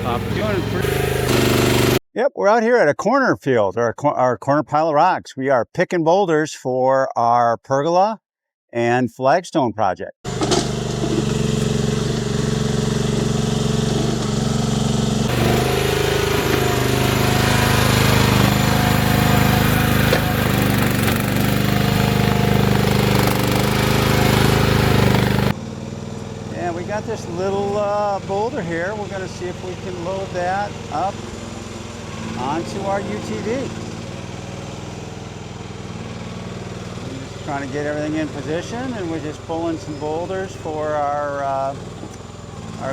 Doing pretty. Yep, we're out here at a corner field, or our corner pile of rocks. We are picking boulders for our pergola and flagstone project. And we got this little boulder here. We're going to see if we can load that up onto our UTV. We're just trying to get everything in position, and we're just pulling some boulders for our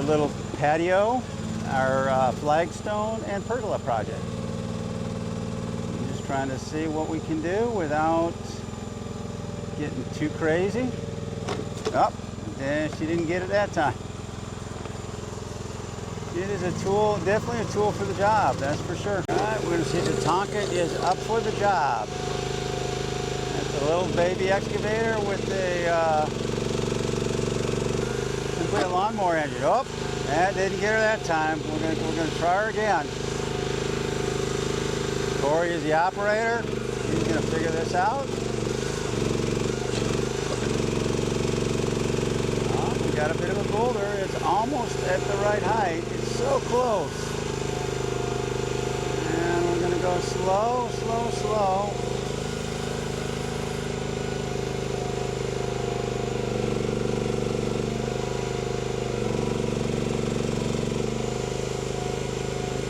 little patio, our flagstone and pergola project. I'm just trying to see what we can do without getting too crazy. Oh, and she didn't get it that time. It is a tool, definitely a tool for the job, that's for sure. All right, we're going to see if the tonka is up for the job. That's a little baby excavator with a simply a lawnmower engine. Oh, that didn't get her that time. We're going to try her again. Corey is the operator. He's going to figure this out. We got a bit of a boulder. It's almost at the right height. It's so close. And we're going to go slow, slow, slow.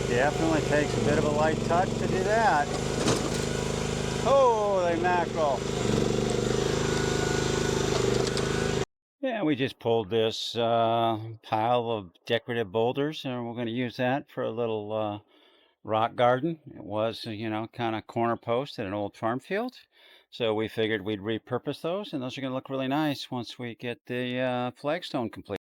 Definitely takes a bit of a light touch to do that. Holy mackerel. Yeah, we just pulled this pile of decorative boulders, and we're going to use that for a little rock garden. It was, kind of corner post at an old farm field. So we figured we'd repurpose those, and those are going to look really nice once we get the flagstone complete.